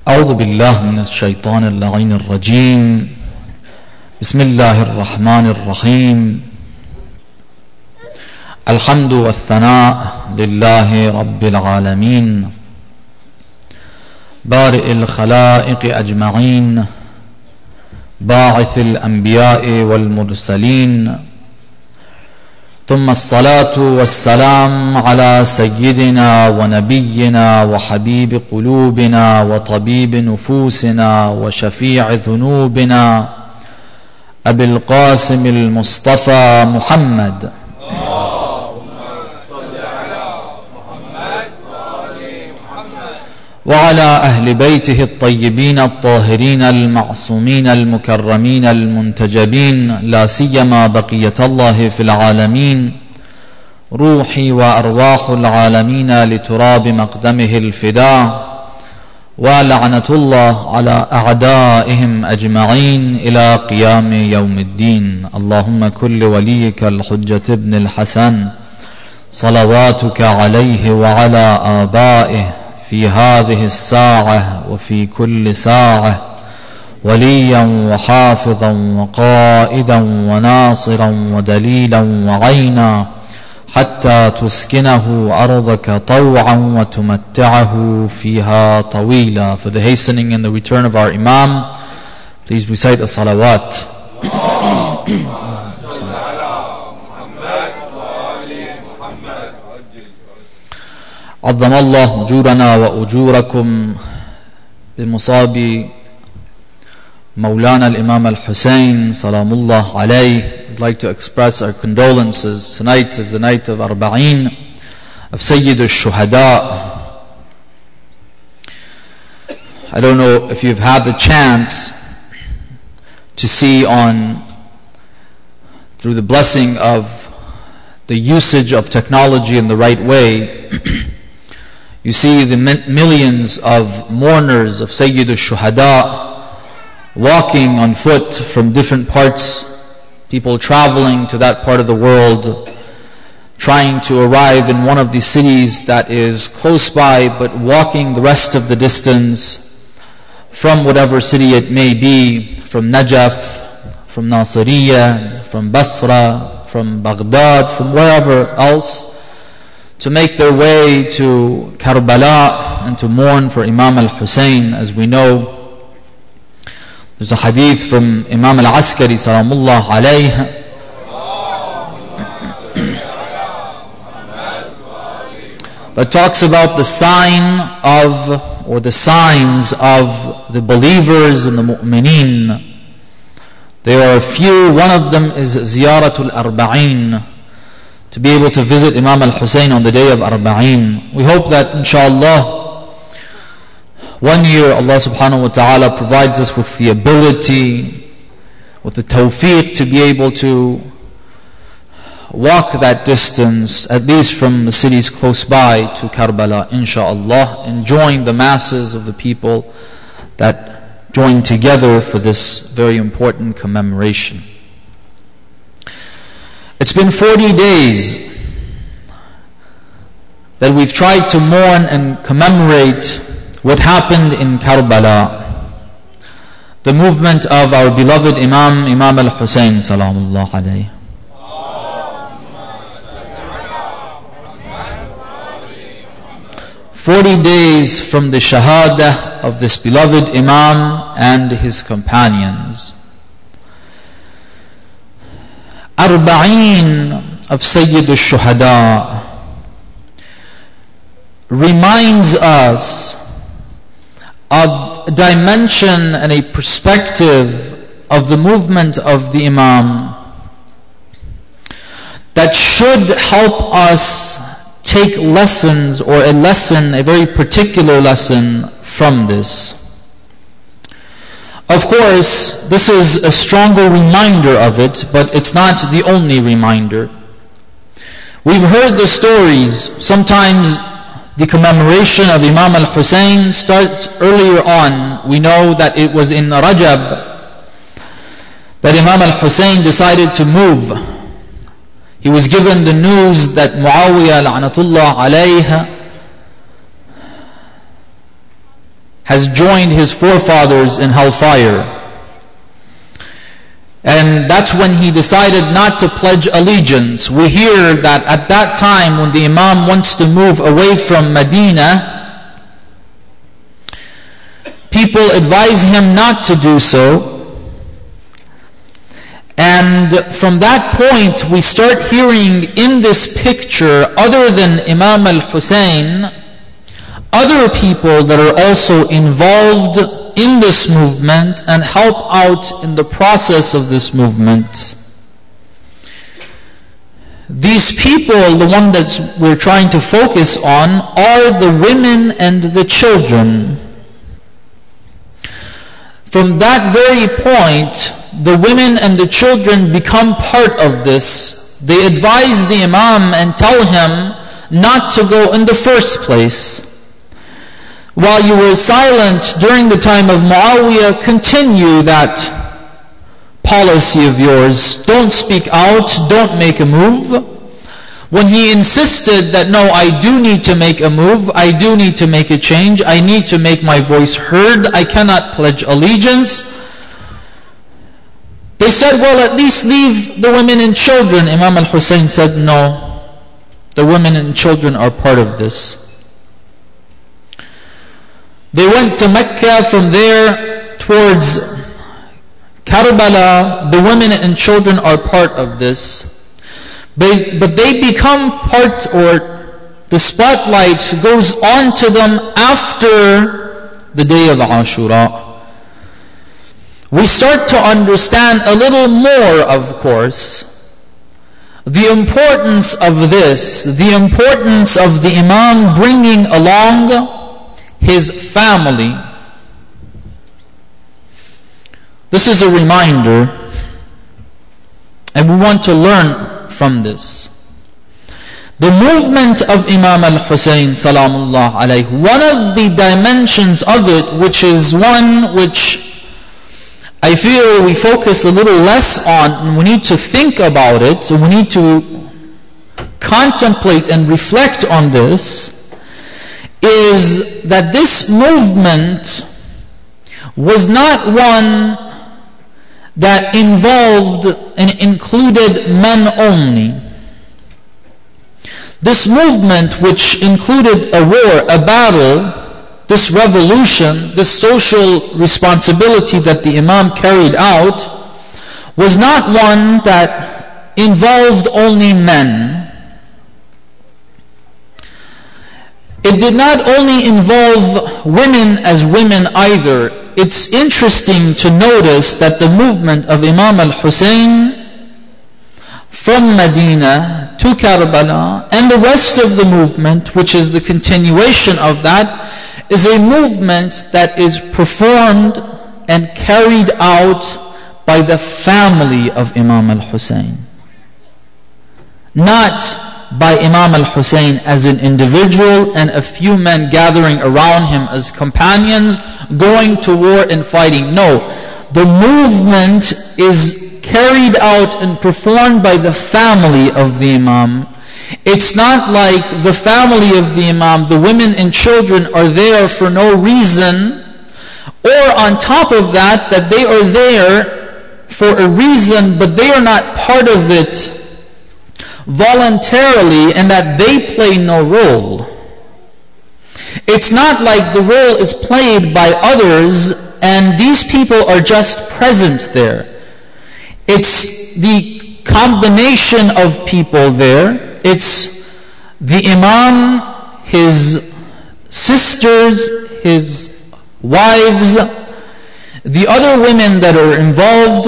أعوذ بالله من الشيطان اللعين الرجيم. بسم الله الرحمن الرحيم. الحمد والثناء لله رب العالمين بارئ الخلائق أجمعين باعث الأنبياء والمرسلين، ثم الصلاة والسلام على سيدنا ونبينا وحبيب قلوبنا وطبيب نفوسنا وشفيع ذنوبنا أبي القاسم المصطفى محمد وعلى أهل بيته الطيبين الطاهرين المعصومين المكرمين المنتجبين، لا سيما بقية الله في العالمين، روحي وأرواح العالمين لتراب مقدمه الفداء، ولعنة الله على أعدائهم أجمعين إلى قيام يوم الدين. اللهم كن لوليك الحجة ابن الحسن صلواتك عليه وعلى آبائه في هذه الساعة وفي كل ساعة وليا وحافظا وقائدا وناصرا ودليلا وعينا، حتى تسكنه أرضك طوعا وتمتعه فيها طويلا. For the hastening and the return of our Imam, please recite a salawat. عظم الله أجورنا وأجوركم بمصاب مولانا الإمام الحسين سلام الله عليه. I'd like to express our condolences. Tonight is the night of Arba'een of Sayyid al-Shuhada. I don't know if you've had the chance to see through the blessing of the usage of technology in the right way. You see the millions of mourners of Sayyid al-Shuhada walking on foot from different parts, people traveling to that part of the world, trying to arrive in one of these cities that is close by, but walking the rest of the distance from whatever city it may be, from Najaf, from Nasiriyah, from Basra, from Baghdad, from wherever else, to make their way to Karbala and to mourn for Imam al-Hussein. As we know, there's a hadith from Imam al-Askari salamullah alayhi that talks about the sign of, or the signs of the believers and the mu'mineen. There are a few. One of them is Ziyaratul Arba'een, to be able to visit Imam al-Hussein on the day of Arba'een. We hope that inshallah one year Allah subhanahu wa ta'ala provides us with the ability, with the tawfiq, to be able to walk that distance, at least from the cities close by to Karbala, inshallah, enjoying the masses of the people that join together for this very important commemoration. It's been 40 days that we've tried to mourn and commemorate what happened in Karbala, the movement of our beloved Imam al-Hussein salamullah alayhi. "40 days from the shahada of this beloved Imam and his companions. Arba'een of Sayyid al-Shuhada reminds us of a dimension and a perspective of the movement of the Imam that should help us take lessons, or a very particular lesson from this. Of course, this is a stronger reminder of it, but it's not the only reminder. We've heard the stories. Sometimes the commemoration of Imam al-Hussein starts earlier on. We know that it was in Rajab that Imam al-Hussein decided to move. He was given the news that Muawiyah la'natullah alayhi has joined his forefathers in hellfire. And that's when he decided not to pledge allegiance. We hear that at that time when the Imam wants to move away from Medina, people advise him not to do so. And from that point we start hearing in this picture, other than Imam al-Hussein, other people that are also involved in this movement and help out in the process of this movement. These people, the one that we're trying to focus on, are the women and the children. From that very point, the women and the children become part of this. They advise the Imam and tell him not to go in the first place. While you were silent during the time of Muawiyah, continue that policy of yours. Don't speak out, don't make a move. When he insisted that, no, I do need to make a move, I do need to make a change, I need to make my voice heard, I cannot pledge allegiance, they said, well, at least leave the women and children. Imam al-Hussein said, no, the women and children are part of this. They went to Mecca, from there towards Karbala. The women and children are part of this. But they become part, or the spotlight goes on to them after the day of Ashura. We start to understand a little more, of course, the importance of this, the importance of the Imam bringing along his family. This is a reminder, and we want to learn from this. The movement of Imam al-Hussein salamullah alayhi, one of the dimensions of it, which is one which I feel we focus a little less on, and we need to think about it, so we need to contemplate and reflect on this, is that this movement was not one that involved and included men only. This movement, which included a war, a battle, this revolution, this social responsibility that the Imam carried out, was not one that involved only men. It did not only involve women as women either. It's interesting to notice that the movement of Imam al-Hussein from Medina to Karbala and the rest of the movement, which is the continuation of that, is a movement that is performed and carried out by the family of Imam al-Hussein. Not by Imam al-Hussein as an individual and a few men gathering around him as companions going to war and fighting. No, the movement is carried out and performed by the family of the Imam. It's not like the family of the Imam, the women and children are there for no reason, or on top of that, that they are there for a reason, but they are not part of it voluntarily, and that they play no role. It's not like the role is played by others and these people are just present there. It's the combination of people there. It's the Imam, his sisters, his wives, the other women that are involved,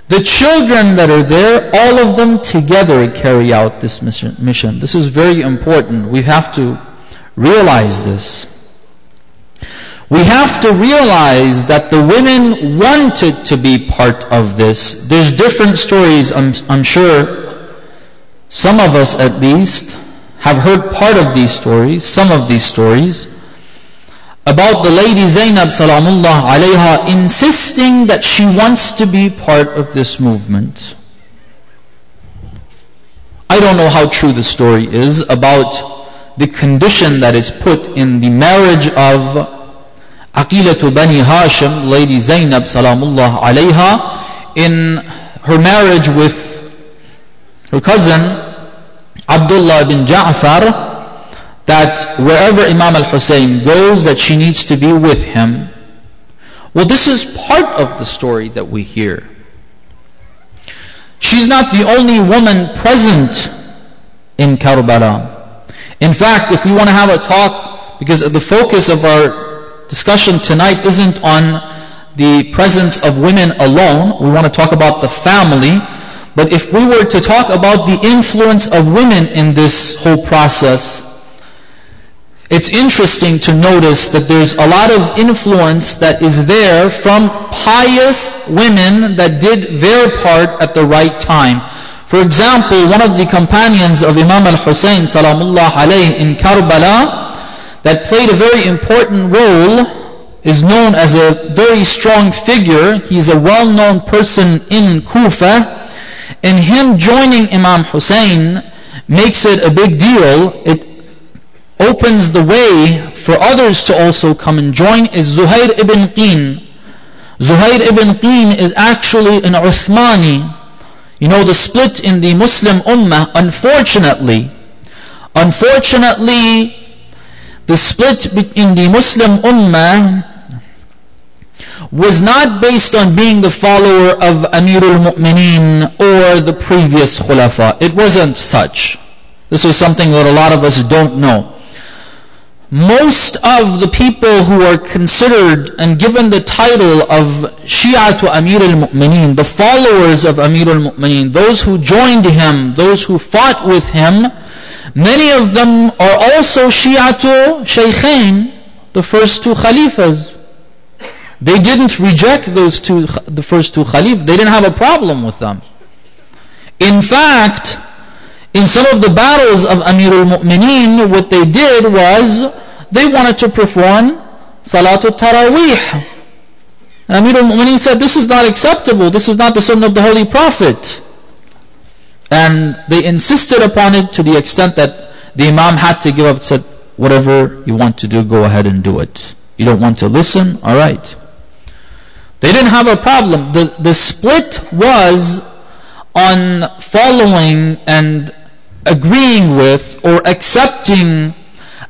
the children that are there, all of them together carry out this mission. This is very important. We have to realize this. We have to realize that the women wanted to be part of this. There's different stories, I'm sure some of us at least have heard part of these stories, some of these stories, about the lady Zainab salamullah alayha insisting that she wants to be part of this movement. I don't know how true the story is about the condition that is put in the marriage of Aqilatu Bani Hashim, Lady Zainab Salamullah alayha, in her marriage with her cousin Abdullah ibn Ja'far, that wherever Imam al-Hussein goes, that she needs to be with him. Well, this is part of the story that we hear. She's not the only woman present in Karbala. In fact, if we want to have a talk, because the focus of our discussion tonight isn't on the presence of women alone, we want to talk about the family. But if we were to talk about the influence of women in this whole process, it's interesting to notice that there's a lot of influence that is there from pious women that did their part at the right time. For example, one of the companions of Imam al-Hussein salamullah alayhi in Karbala that played a very important role is known as a very strong figure. He's a well-known person in Kufa, and him joining Imam Hussein makes it a big deal. It opens the way for others to also come and join, is Zuhair ibn Qin. Zuhair ibn Qin is actually an Uthmani. You know, the split in the Muslim Ummah, unfortunately, the split in the Muslim Ummah was not based on being the follower of Amirul Mu'mineen or the previous Khulafa. It wasn't such. This is something that a lot of us don't know. Most of the people who are considered and given the title of Shia to Amir al-Mu'mineen, the followers of Amir al-Mu'mineen, those who joined him, those who fought with him, many of them are also Shia to Shaykhain, the first two Khalifas. They didn't reject the first two Khalifas. They didn't have a problem with them. In fact, in some of the battles of Amir al-Mu'mineen, what they did was they wanted to perform Salatul Taraweeh. And Amir al-Mu'mineen said, this is not acceptable. This is not the Sunnah of the Holy Prophet. And they insisted upon it to the extent that the Imam had to give up, said, whatever you want to do, go ahead and do it. You don't want to listen? All right. They didn't have a problem. The split was on following and agreeing with or accepting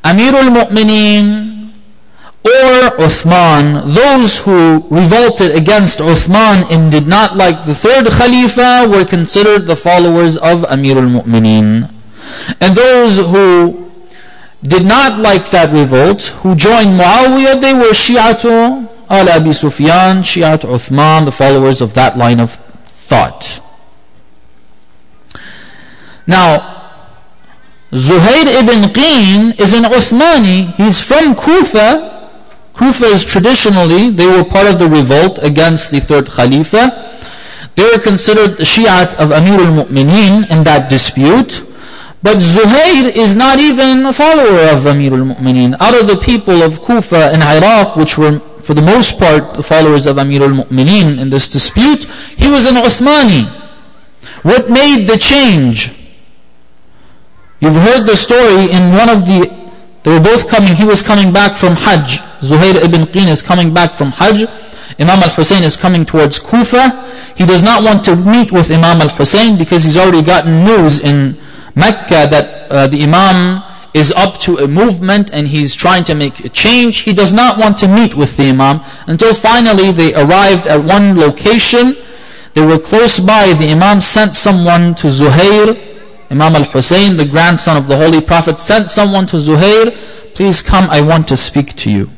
Amirul Mu'mineen or Uthman. Those who revolted against Uthman and did not like the third Khalifa were considered the followers of Amirul Mu'mineen. And those who did not like that revolt, who joined Muawiyah, they were Shi'atu al-Abi Sufyan, Shi'atu Uthman, the followers of that line of thought. Now, Zuhair ibn Qin is an Uthmani. He's from Kufa. Kufa is traditionally, they were part of the revolt against the third Khalifa. They were considered the Shi'at of Amir al-Mu'mineen in that dispute. But Zuhair is not even a follower of Amir al-Mu'mineen. Out of the people of Kufa and Iraq, which were for the most part the followers of Amir al-Mu'mineen in this dispute, he was an Uthmani. What made the change? You've heard the story in one of they were both coming, he was coming back from Hajj. Zuhair ibn Qin is coming back from Hajj. Imam al-Hussein is coming towards Kufa. He does not want to meet with Imam al-Hussein because he's already gotten news in Mecca that the Imam is up to a movement and he's trying to make a change. He does not want to meet with the Imam until finally they arrived at one location. They were close by. The Imam sent someone to Zuhair. Imam al-Hussein, the grandson of the Holy Prophet, sent someone to Zuhair, please come, I want to speak to you.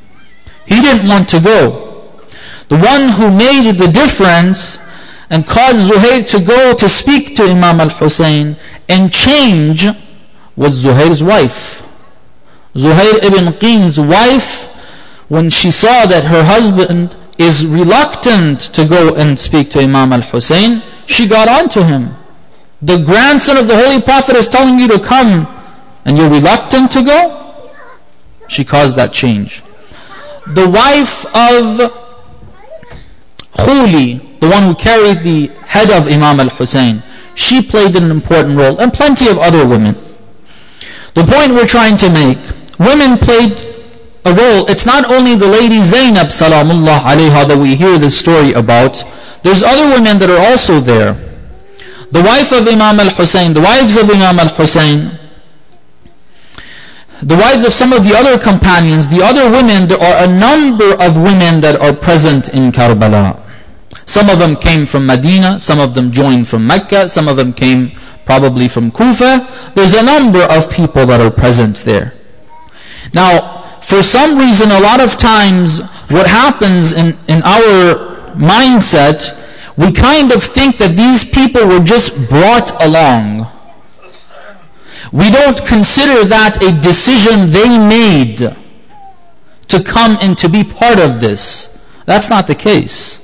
He didn't want to go. The one who made the difference and caused Zuhair to go to speak to Imam al-Hussein and change was Zuhair's wife. Zuhair ibn Qin's wife, when she saw that her husband is reluctant to go and speak to Imam al-Hussein, she got on to him. The grandson of the Holy Prophet is telling you to come and you're reluctant to go? She caused that change. The wife of Khuli, the one who carried the head of Imam al-Hussein, she played an important role, and plenty of other women. The point we're trying to make, women played a role. It's not only the lady Zainab salamullah alayha that we hear this story about. There's other women that are also there. The wife of Imam al-Hussein, the wives of Imam al-Hussein, the wives of some of the other companions, the other women, there are a number of women that are present in Karbala. Some of them came from Medina, some of them joined from Mecca, some of them came probably from Kufa. There's a number of people that are present there. Now, for some reason, a lot of times, what happens in our mindset, we kind of think that these people were just brought along. We don't consider that a decision they made to come and to be part of this. That's not the case.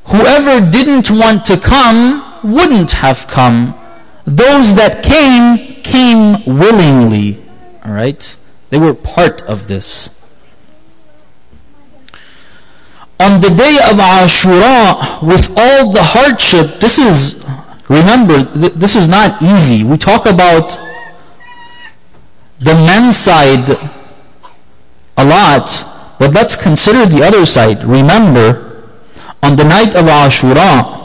Whoever didn't want to come wouldn't have come. Those that came willingly. All right? They were part of this. On the day of Ashura, with all the hardship, remember, this is not easy. We talk about the men's side a lot, but let's consider the other side. Remember, on the night of Ashura,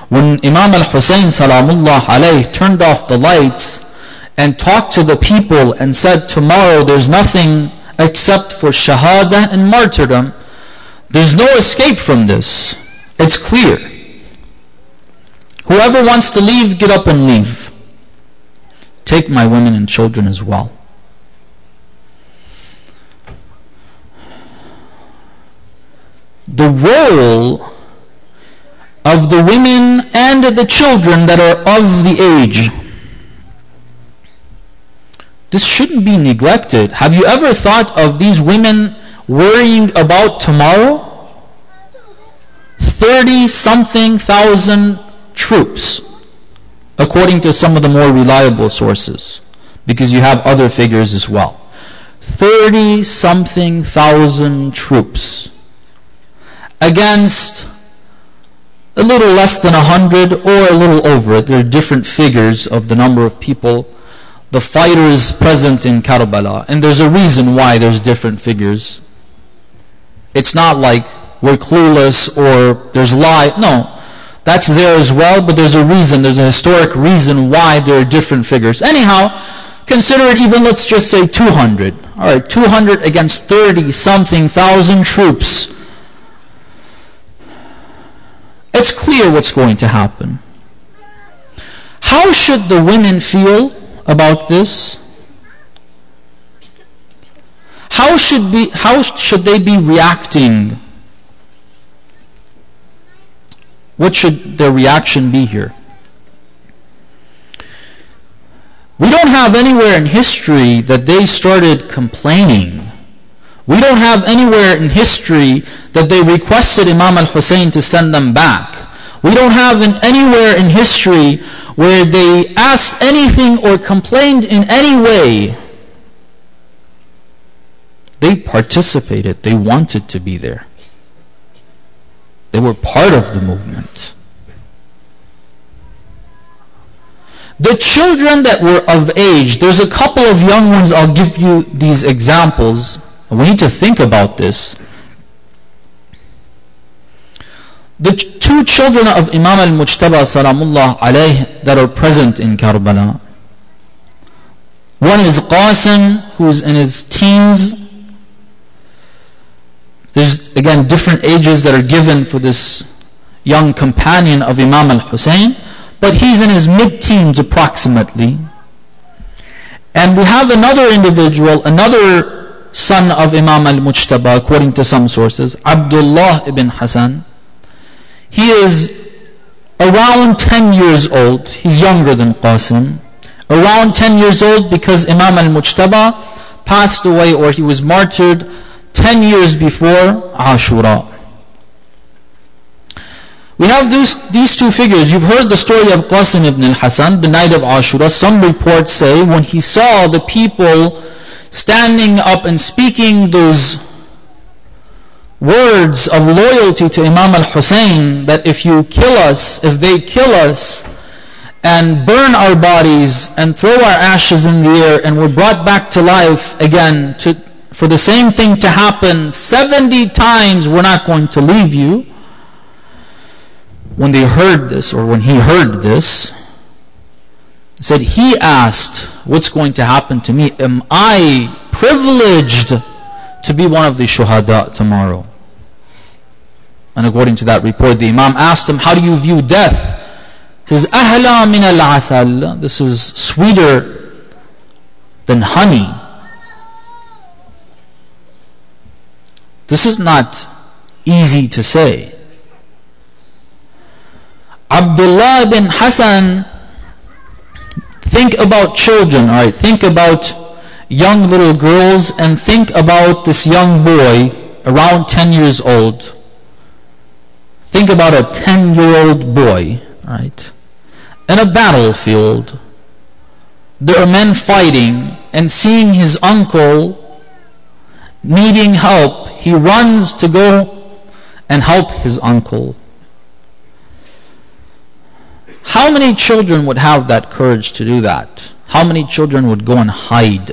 when Imam al-Hussein salamullah alayh turned off the lights and talked to the people and said, tomorrow there's nothing except for shahada and martyrdom, there's no escape from this. It's clear. Whoever wants to leave, get up and leave. Take my women and children as well. The role of the women and the children that are of the age, this shouldn't be neglected. Have you ever thought of these women worrying about tomorrow? 30-something thousand troops, according to some of the more reliable sources, because you have other figures as well. 30-something thousand troops against a little less than 100 or a little over it. There are different figures of the number of people, the fighters present in Karbala, and there's a reason why there's different figures. It's not like we're clueless or there's lie. No, that's there as well, but there's a reason, there's a historic reason why there are different figures. Anyhow, consider it even, let's just say 200. Alright, 200 against 30-something thousand troops. It's clear what's going to happen. How should the women feel about this? How should they be reacting? What should their reaction be here? We don't have anywhere in history that they started complaining. We don't have anywhere in history that they requested Imam al-Hussein to send them back. We don't have anywhere in history where they asked anything or complained in any way. They participated. They wanted to be there. They were part of the movement. The children that were of age, there's a couple of young ones, I'll give you these examples. We need to think about this. The two children of Imam al-Mujtaba salamullah alayh that are present in Karbala. One is Qasim, who's in his teens. There's again different ages that are given for this young companion of Imam al-Hussein, but he's in his mid-teens approximately. And we have another individual, another son of Imam al-Mujtaba, according to some sources, Abdullah ibn Hassan. He is around 10 years old. He's younger than Qasim. Around 10 years old because Imam al-Mujtaba passed away, or he was martyred 10 years before Ashura. We have these two figures. You've heard the story of Qasim ibn al-Hasan, the night of Ashura. Some reports say when he saw the people standing up and speaking those words of loyalty to Imam al-Hussein, that if you kill us, if they kill us, and burn our bodies and throw our ashes in the air, and we're brought back to life again for the same thing to happen 70 times, we're not going to leave you. When they heard this, or when he heard this, he said, he asked, what's going to happen to me? Am I privileged to be one of the shuhada tomorrow? And according to that report, the Imam asked him, how do you view death? He says, أَهْلَى مِنَ الْعَسَلِ. This is sweeter than honey. This is not easy to say. Abdullah bin Hassan, think about children, all right? Think about young little girls, and think about this young boy around 10 years old. Think about a 10-year-old boy, right? In a battlefield, there are men fighting, and seeing his uncle needing help, he runs to go and help his uncle. How many children would have that courage to do that? How many children would go and hide?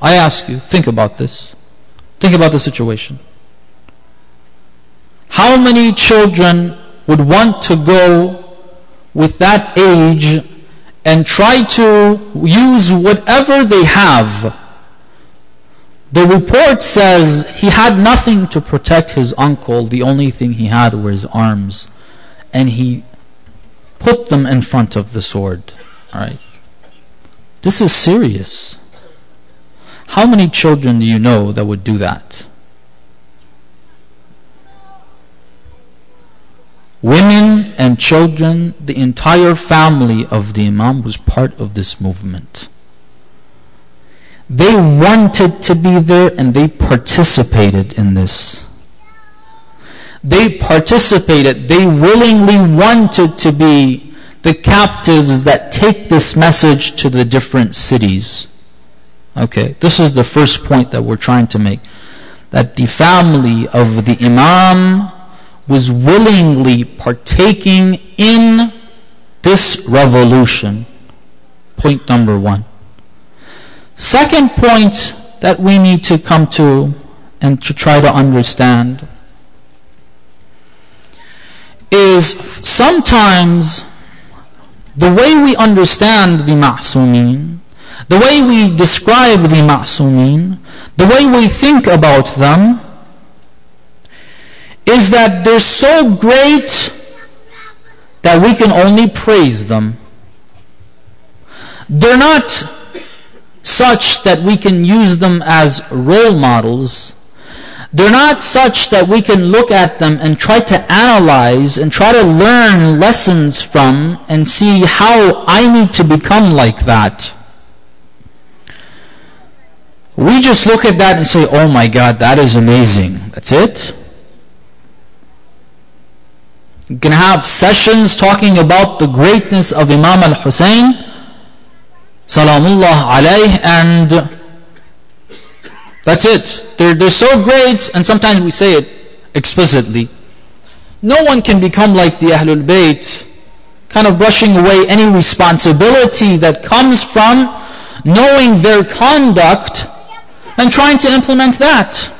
I ask you, think about this. Think about the situation. How many children would want to go with that age and try to use whatever they have? The report says he had nothing to protect his uncle. The only thing he had were his arms. And he put them in front of the sword. All right. This is serious. How many children do you know that would do that? Women and children, the entire family of the Imam was part of this movement. They wanted to be there, and they participated in this. They participated, they willingly wanted to be the captives that take this message to the different cities. Okay, this is the first point that we're trying to make. That the family of the Imam was willingly partaking in this revolution. Point number one. Second point that we need to come to and to try to understand is sometimes the way we understand the Ma'sumin, the way we describe the Ma'sumin, the way we think about them, is that they're so great that we can only praise them. They're not such that we can use them as role models. They're not such that we can look at them and try to analyze and try to learn lessons from and see how I need to become like that. We just look at that and say, oh my God, that is amazing. That's it. You can have sessions talking about the greatness of Imam al-Hussein, Salamullah alayh, and that's it. They're so great, and sometimes we say it explicitly. No one can become like the Ahlul Bayt, kind of brushing away any responsibility that comes from knowing their conduct and trying to implement that.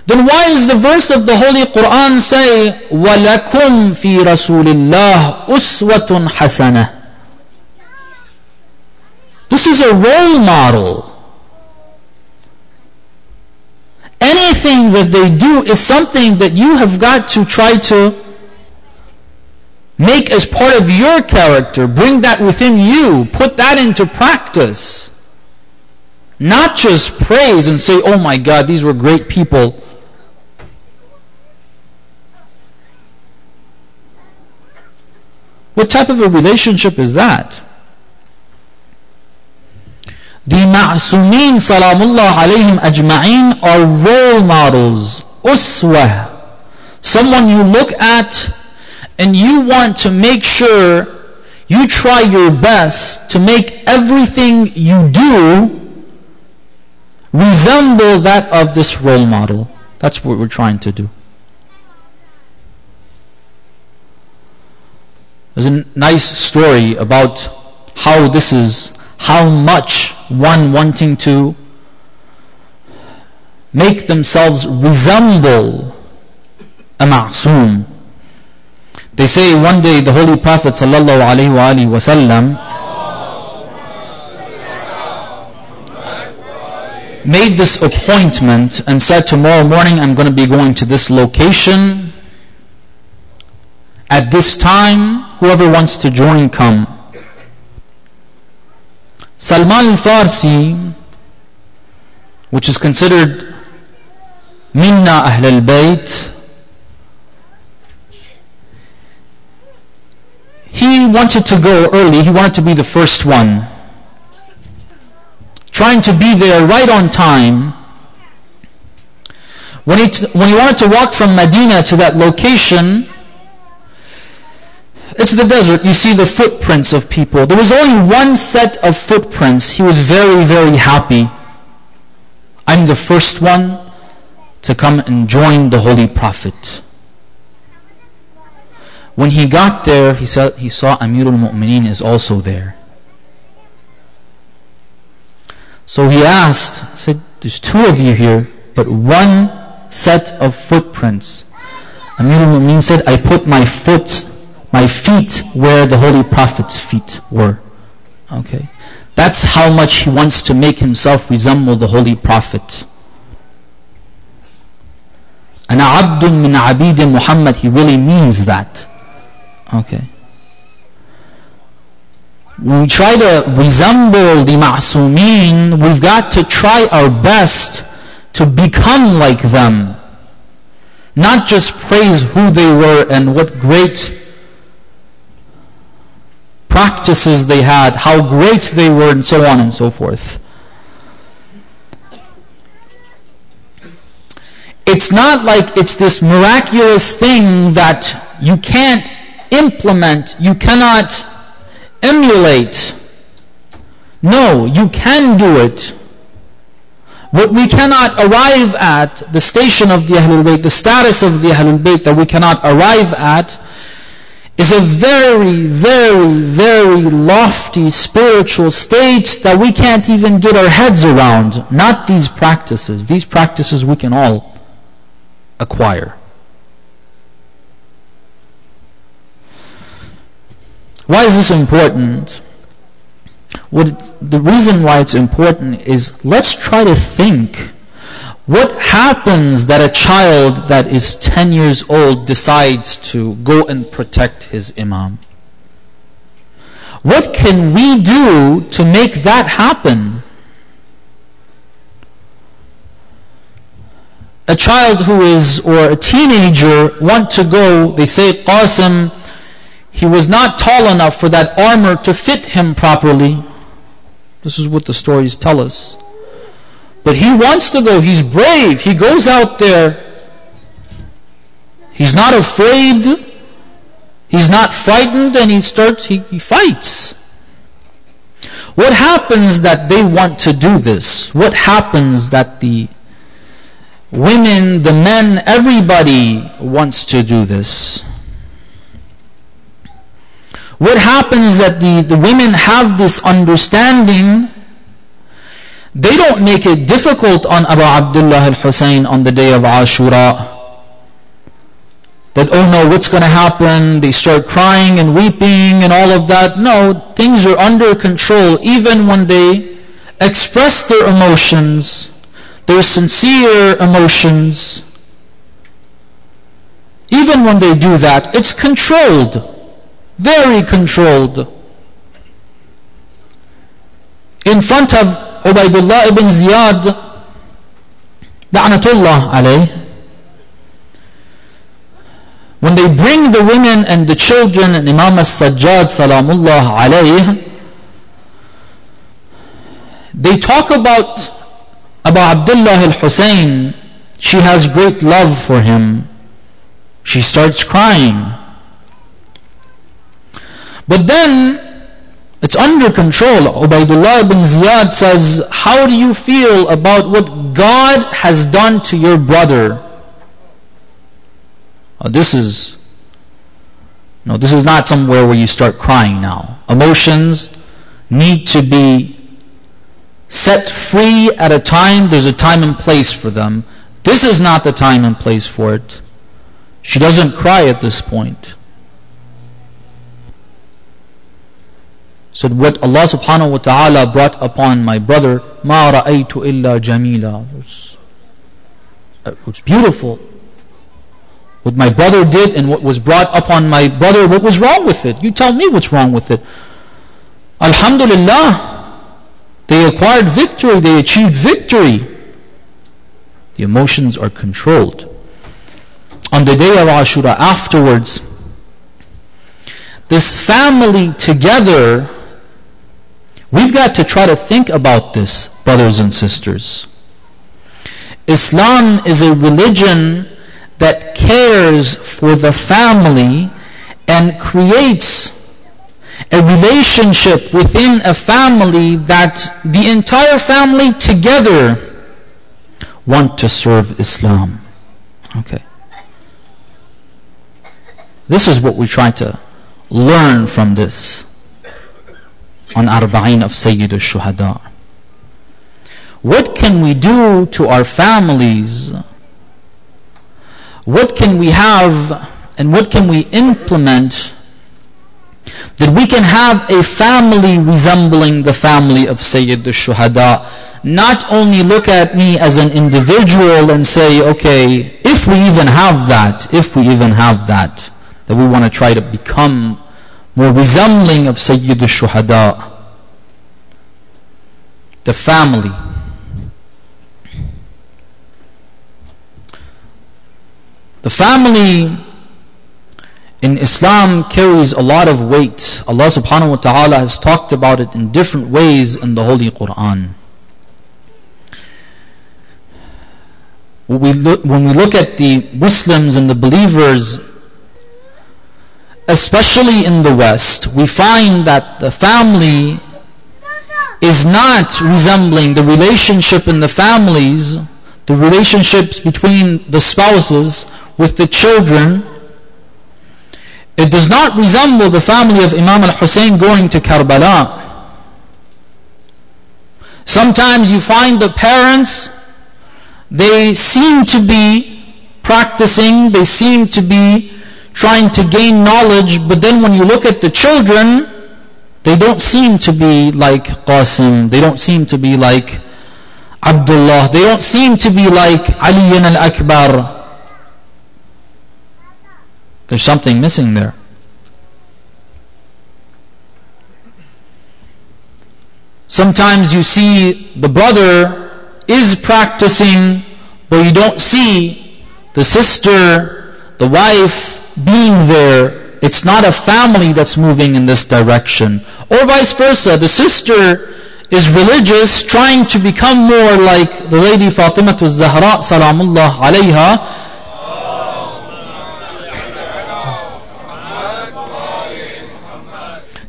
Then why is the verse of the Holy Quran say, وَلَكُمْ فِي رَسُولِ اللَّهِ أُسْوَةٌ حَسَنَةٌ? This is a role model. Anything that they do is something that you have got to try to make as part of your character. Bring that within you. Put that into practice. Not just praise and say, oh my God, these were great people. What type of a relationship is that? The Ma'sumin Salamullah alayhim ajma'in are role models. Uswah. Someone you look at and you want to make sure you try your best to make everything you do resemble that of this role model. That's what we're trying to do. There's a nice story about how much one wanting to make themselves resemble a ma'soom. They say one day the Holy Prophet sallallahu alaihi wasallam made this appointment and said, tomorrow morning I'm going to be going to this location at this time. Whoever wants to join, come. Salman al-Farsi, which is considered Minna Ahl al-Bayt, he wanted to go early. He wanted to be the first one, trying to be there right on time. When he wanted to walk from Medina to that location, it's the desert. You see the footprints of people. There was only one set of footprints. He was very, very happy. I'm the first one to come and join the Holy Prophet. When he got there, he saw Amirul Mu'mineen is also there. So he said, there's two of you here, but one set of footprints. Amirul Mu'mineen said, I put my feet where the Holy Prophet's feet were. Okay. That's how much he wants to make himself resemble the Holy Prophet. Ana abdun min abid Muhammad, he really means that. Okay. When we try to resemble the ma'soomeen, we've got to try our best to become like them. Not just praise who they were and what great practices they had, how great they were, and so on and so forth. It's not like it's this miraculous thing that you can't implement, you cannot emulate. No, you can do it. What we cannot arrive at, the station of the Ahlul Bayt, the status of the Ahlul Bayt that we cannot arrive at, is a very, very, very lofty spiritual state that we can't even get our heads around. Not these practices. These practices we can all acquire. Why is this important? The reason why it's important is, let's try to think, what happens that a child that is 10 years old decides to go and protect his imam? What can we do to make that happen? A child or a teenager want to go, they say Qasim, he was not tall enough for that armor to fit him properly. This is what the stories tell us. But he wants to go, he's brave, he goes out there. He's not afraid, he's not frightened, and he fights. What happens that they want to do this? What happens that the women, the men, everybody wants to do this? What happens that the women have this understanding? They don't make it difficult on Abu Abdullah al-Hussein on the day of Ashura. That, oh no, what's going to happen? They start crying and weeping and all of that. No, things are under control. Even when they express their emotions, their sincere emotions, even when they do that, it's controlled. Very controlled. In front of Ubaydullah ibn Ziyad, La'natullah alayh, when they bring the women and the children and Imam Sajjad salamullah alayh, they talk about Abu Abdullah al-Hussein. She has great love for him. She starts crying. But then, it's under control. Ubaydullah ibn Ziyad says, how do you feel about what God has done to your brother? This is No, this is not somewhere where you start crying now. Emotions need to be set free at a time. There's a time and place for them. This is not the time and place for it. She doesn't cry at this point. So what Allah subhanahu wa ta'ala brought upon my brother, مَا رَأَيْتُ إِلَّا جَمِيلًا. It was beautiful. What my brother did and what was brought upon my brother, what was wrong with it? You tell me what's wrong with it. Alhamdulillah, they acquired victory, they achieved victory. The emotions are controlled. On the day of Ashura, afterwards, this family together, we've got to try to think about this, brothers and sisters. Islam is a religion that cares for the family and creates a relationship within a family that the entire family together want to serve Islam. Okay. This is what we try to learn from this on Arba'in of Sayyid al-Shuhada. What can we do to our families? What can we have and what can we implement that we can have a family resembling the family of Sayyid al-Shuhada? Not only look at me as an individual and say, okay, if we even have that, that we want to try to become more resembling of Sayyid al-Shuhada. The family. The family in Islam carries a lot of weight. Allah subhanahu wa ta'ala has talked about it in different ways in the Holy Quran. When we look at the Muslims and the believers, especially in the West, we find that the family is not resembling the relationship in the families, the relationships between the spouses with the children. It does not resemble the family of Imam al-Hussein going to Karbala. Sometimes you find the parents, they seem to be practicing, they seem to be trying to gain knowledge, but then when you look at the children, they don't seem to be like Qasim, they don't seem to be like Abdullah, they don't seem to be like Ali al-Akbar. There's something missing there. Sometimes you see the brother is practicing, but you don't see the sister, the wife being there. It's not a family that's moving in this direction. Or vice versa, the sister is religious, trying to become more like the lady Fatima al-Zahra salamullah alayha,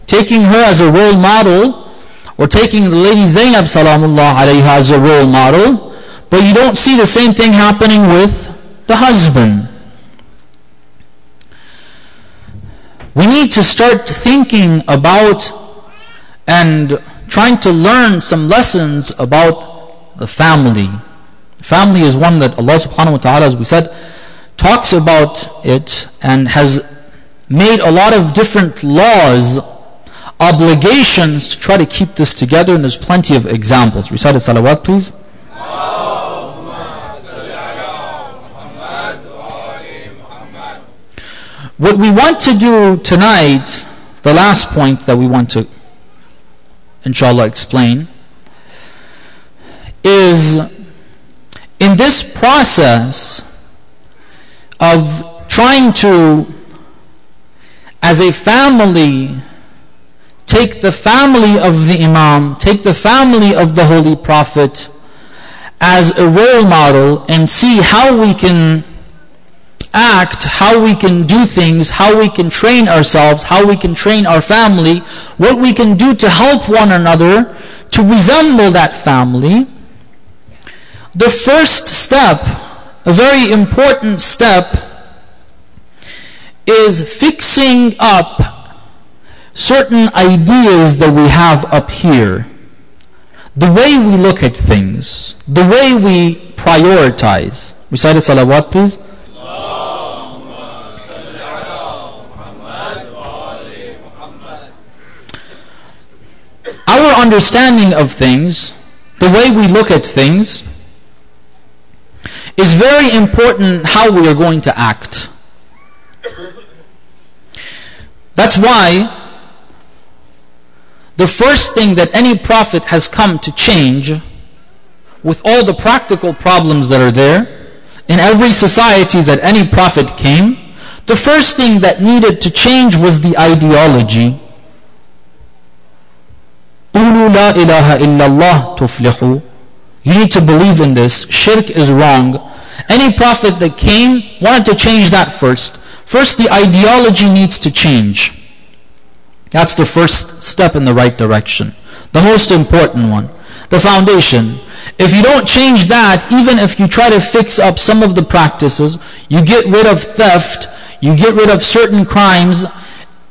taking her as a role model, or taking the lady Zainab salamullah alayha as a role model, but you don't see the same thing happening with the husband. We need to start thinking about and trying to learn some lessons about the family. Family is one that Allah subhanahu wa ta'ala, as we said, talks about it and has made a lot of different laws, obligations to try to keep this together, and there's plenty of examples. Recite a salawat, please. What we want to do tonight, the last point that we want to inshallah explain, is in this process of trying to, as a family, take the family of the Imam, take the family of the Holy Prophet as a role model, and see how we can act, how we can do things, how we can train ourselves, how we can train our family, what we can do to help one another to resemble that family. The first step, a very important step, is fixing up certain ideas that we have up here. The way we look at things, the way we prioritize. Recite a salawat, please. Our understanding of things, the way we look at things, is very important how we are going to act. That's why the first thing that any prophet has come to change, with all the practical problems that are there, in every society that any prophet came, the first thing that needed to change was the ideology. قُولُوا لَا إِلَهَ إِلَّا اللَّهُ تُفْلِحُوا. You need to believe in this. Shirk is wrong. Any prophet that came wanted to change that first. First, the ideology needs to change. That's the first step in the right direction. The most important one. The foundation. If you don't change that, even if you try to fix up some of the practices, you get rid of theft, you get rid of certain crimes,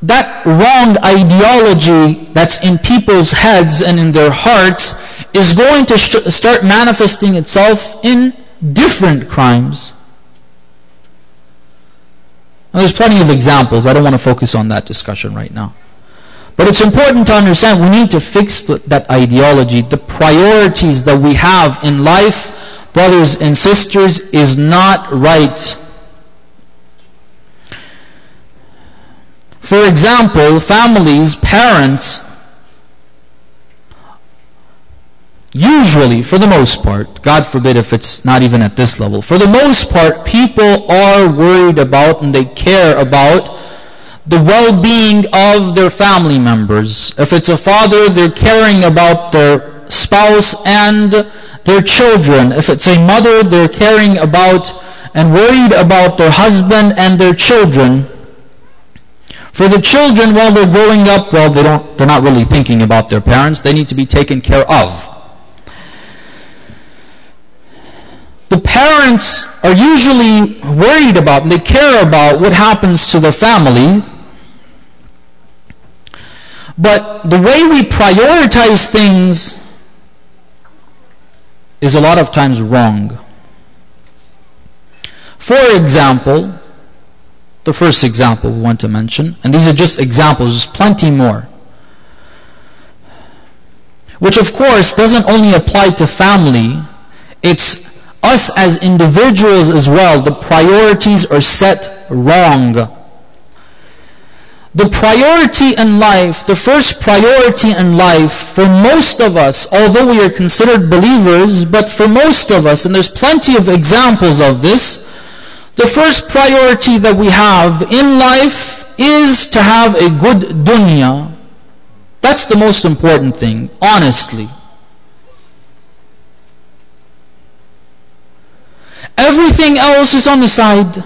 that wrong ideology that's in people's heads and in their hearts is going to start manifesting itself in different crimes. Now, there's plenty of examples. I don't want to focus on that discussion right now. But it's important to understand we need to fix that ideology. The priorities that we have in life, brothers and sisters, is not right. For example, families, parents, usually, for the most part, God forbid if it's not even at this level, for the most part, people are worried about and they care about the well-being of their family members. If it's a father, they're caring about their spouse and their children. If it's a mother, they're caring about and worried about their husband and their children. For the children, while they're growing up, well, they're not really thinking about their parents. They need to be taken care of. The parents are usually worried about, and they care about what happens to the family. But the way we prioritize things is a lot of times wrong. For example, the first example we want to mention, and these are just examples, there's plenty more, which of course doesn't only apply to family, it's us as individuals as well. The priorities are set wrong. The priority in life, the first priority in life for most of us, although we are considered believers, but for most of us, and there's plenty of examples of this, the first priority that we have in life is to have a good dunya. That's the most important thing, honestly. Everything else is on the side.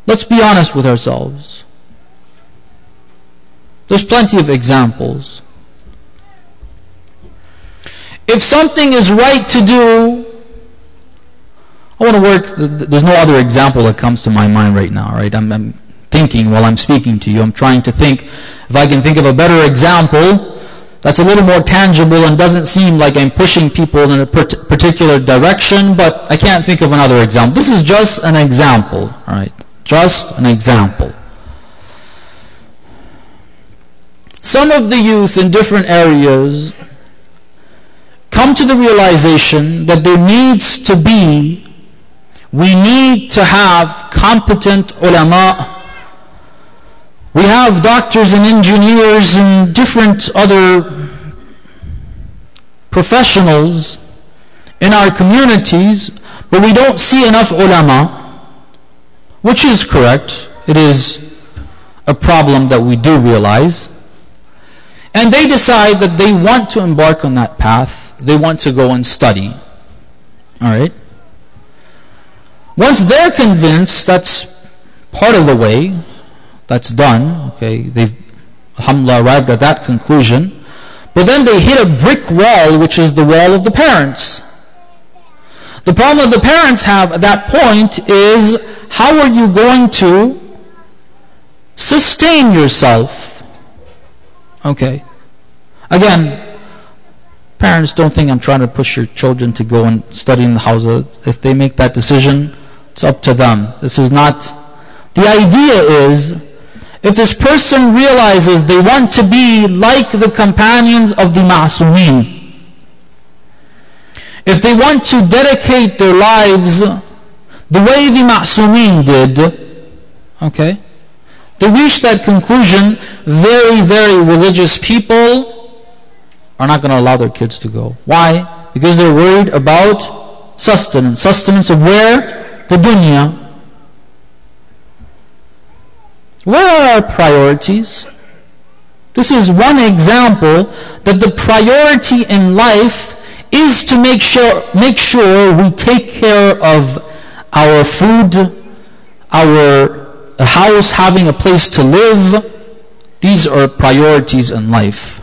Let's be honest with ourselves. There's plenty of examples. If something is right to do, I want to work, there's no other example that comes to my mind right now, right? I'm thinking while I'm speaking to you. I'm trying to think if I can think of a better example that's a little more tangible and doesn't seem like I'm pushing people in a particular direction, but I can't think of another example. This is just an example, all right? Just an example. Some of the youth in different areas come to the realization that there needs to be, we need to have competent ulama. We have doctors and engineers and different other professionals in our communities, but we don't see enough ulama, which is correct. It is a problem that we do realize. And they decide that they want to embark on that path. They want to go and study. Alright? Once they're convinced, that's part of the way. That's done. Okay, they've, alhamdulillah, arrived at that conclusion. But then they hit a brick wall, which is the wall of the parents. The problem that the parents have at that point is, how are you going to sustain yourself? Okay. Again, parents, don't think I'm trying to push your children to go and study in the house. If they make that decision, it's up to them. This is not... The idea is, if this person realizes they want to be like the companions of the Ma'sumin, if they want to dedicate their lives the way the Ma'sumin did, okay, they reach that conclusion, very, very religious people are not going to allow their kids to go. Why? Because they're worried about sustenance. Sustenance of where? The dunya. Where are our priorities? This is one example that the priority in life is to make sure we take care of our food, our house, having a place to live. These are priorities in life.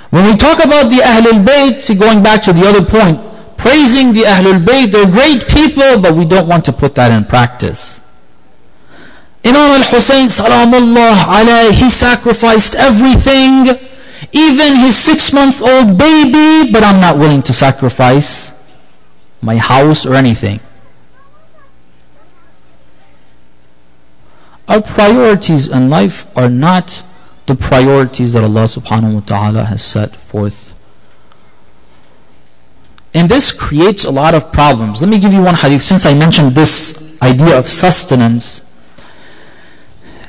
When we talk about the Ahlul Bayt, going back to the other point, praising the Ahlul Bayt, they're great people, but we don't want to put that in practice. Imam al-Hussein salamullah alayhi, he sacrificed everything, even his 6-month-old baby, but I'm not willing to sacrifice my house or anything. Our priorities in life are not the priorities that Allah subhanahu wa ta'ala has set forth. And this creates a lot of problems. Let me give you one hadith, since I mentioned this idea of sustenance,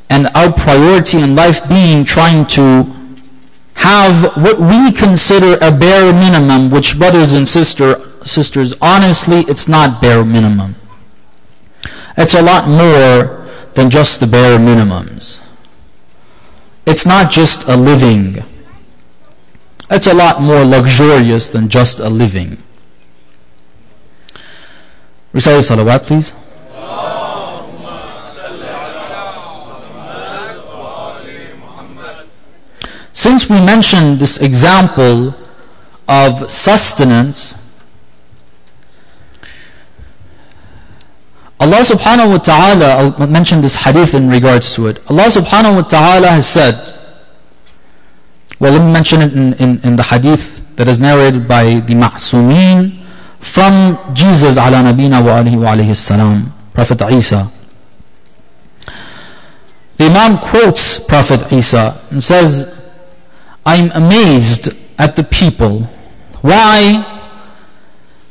and our priority in life being trying to have what we consider a bare minimum, which, brothers and sisters, honestly, it's not bare minimum. It's a lot more than just the bare minimums. It's not just a living. It's a lot more luxurious than just a living. Recite the salawat, please. Since we mentioned this example of sustenance, Allah subhanahu wa ta'ala, I'll mention this hadith in regards to it. Allah subhanahu wa ta'ala has said, well, let me mention it in the hadith that is narrated by the Ma'sumin from Jesus ala nabina wa alayhi salam, Prophet Isa. The Imam quotes Prophet Isa and says, I'm amazed at the people. Why?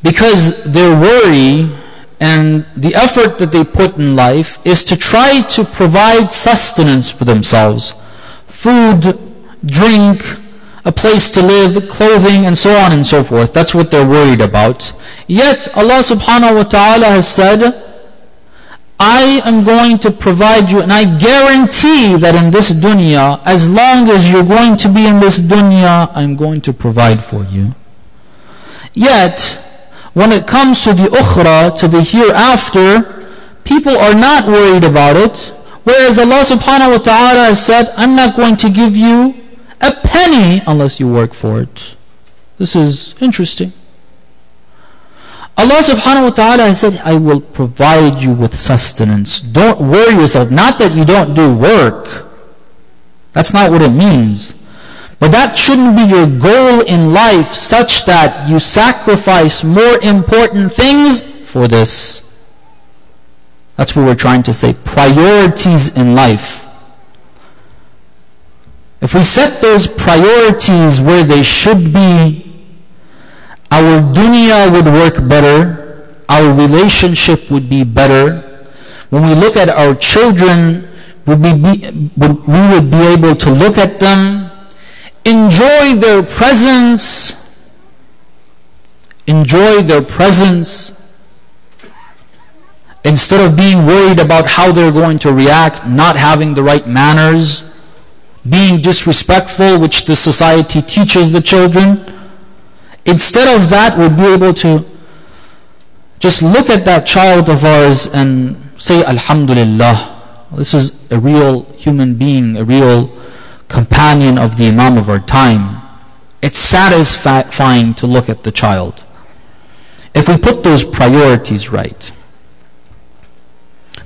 Because their worry and the effort that they put in life is to try to provide sustenance for themselves. Food, drink, a place to live, clothing, and so on and so forth. That's what they're worried about. Yet Allah subhanahu wa ta'ala has said, I am going to provide you, and I guarantee that in this dunya, as long as you're going to be in this dunya, I'm going to provide for you. Yet, when it comes to the ukhra, to the hereafter, people are not worried about it, whereas Allah subhanahu wa ta'ala has said, I'm not going to give you a penny unless you work for it. This is interesting. Allah subhanahu wa ta'ala has said, I will provide you with sustenance. Don't worry yourself. Not that you don't do work. That's not what it means. But that shouldn't be your goal in life, such that you sacrifice more important things for this. That's what we're trying to say. Priorities in life. If we set those priorities where they should be, our dunya would work better, our relationship would be better. When we look at our children, we would be able to look at them, enjoy their presence, instead of being worried about how they're going to react, not having the right manners, being disrespectful, which the society teaches the children. Instead of that, we'd be able to just look at that child of ours and say, Alhamdulillah, this is a real human being, a real companion of the Imam of our time. It's satisfying to look at the child. if we put those priorities right.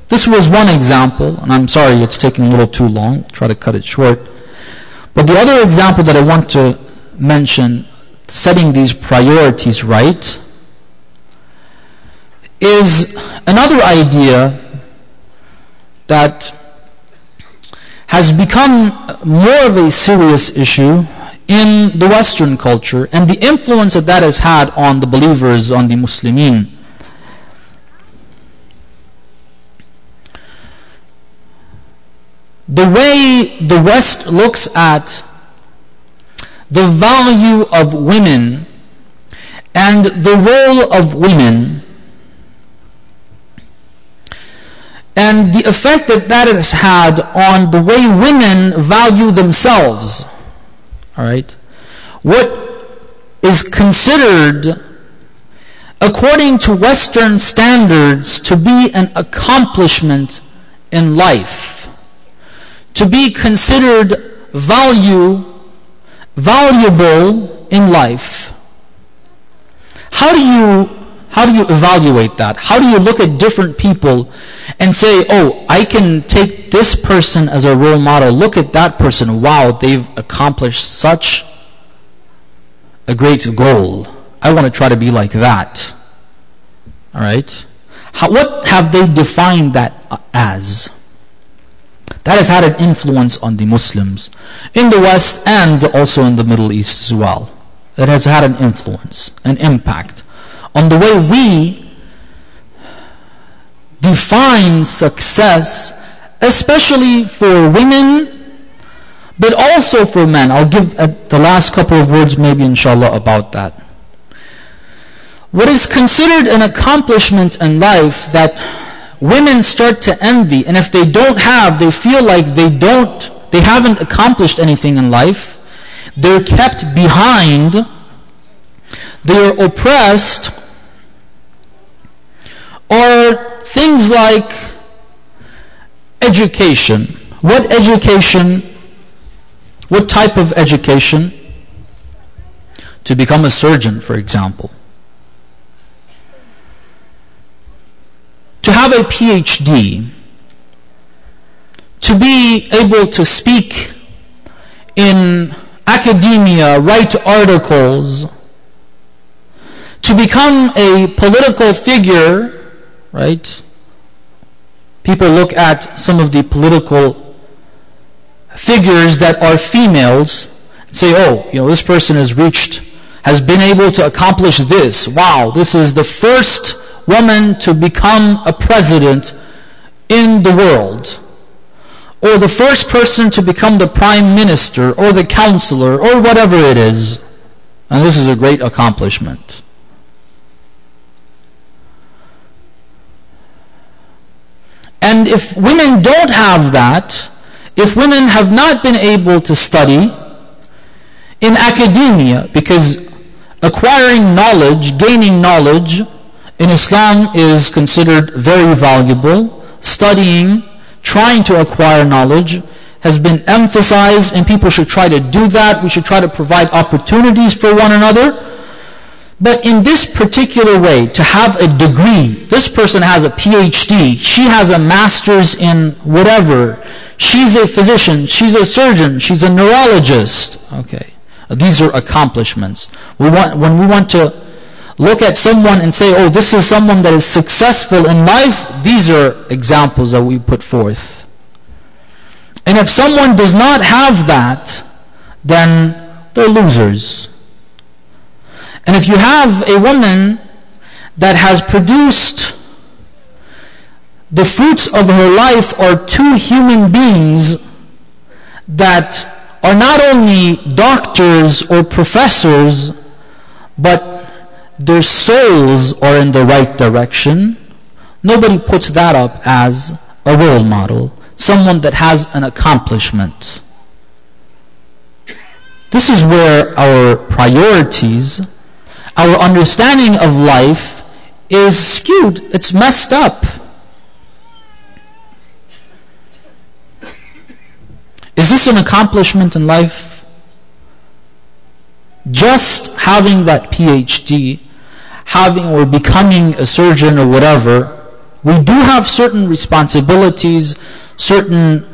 This was one example, and I'm sorry it's taking a little too long. I'll try to cut it short. But the other example that I want to mention, setting these priorities right, is another idea that has become more of a serious issue in the Western culture, and the influence that has had on the believers, on the Muslimin. The way the West looks at the value of women and the role of women and the effect that has had on the way women value themselves. All right? What is considered, according to Western standards, to be an accomplishment in life, to be considered valuable in life. How do you evaluate that? How do you look at different people and say, oh, I can take this person as a role model. Look at that person. Wow, they've accomplished such a great goal. I want to try to be like that. All right? What have they defined that as? That has had an influence on the Muslims in the West and also in the Middle East as well. It has had an influence, an impact on the way we define success, especially for women, but also for men. I'll give the last couple of words maybe inshallah about that. What is considered an accomplishment in life that women start to envy, and if they don't have, they feel like they haven't accomplished anything in life, they're kept behind, they are oppressed, or things like education. What education? What type of education? To become a surgeon, for example. To have a PhD. To be able to speak in academia, write articles. To become a political figure. Right? People look at some of the political figures that are females and say, oh, this person has been able to accomplish this. Wow, this is the first woman to become a president in the world. Or the first person to become the prime minister or the counselor or whatever it is. And this is a great accomplishment. And if women don't have that, if women have not been able to study in academia, because acquiring knowledge, gaining knowledge in Islam is considered very valuable. Studying, trying to acquire knowledge has been emphasized, and people should try to do that. We should try to provide opportunities for one another. But in this particular way, to have a degree, this person has a PhD, she has a master's in whatever, she's a physician, she's a surgeon, she's a neurologist. Okay, these are accomplishments. When we want to look at someone and say, oh, this is someone that is successful in life, these are examples that we put forth. And if someone does not have that, then they're losers. And if you have a woman that has produced the fruits of her life are two human beings that are not only doctors or professors, but their souls are in the right direction, nobody puts that up as a role model, someone that has an accomplishment. This is where our priorities, our understanding of life is skewed. It's messed up. Is this an accomplishment in life? Just having that PhD, having or becoming a surgeon or whatever, we do have certain responsibilities, certain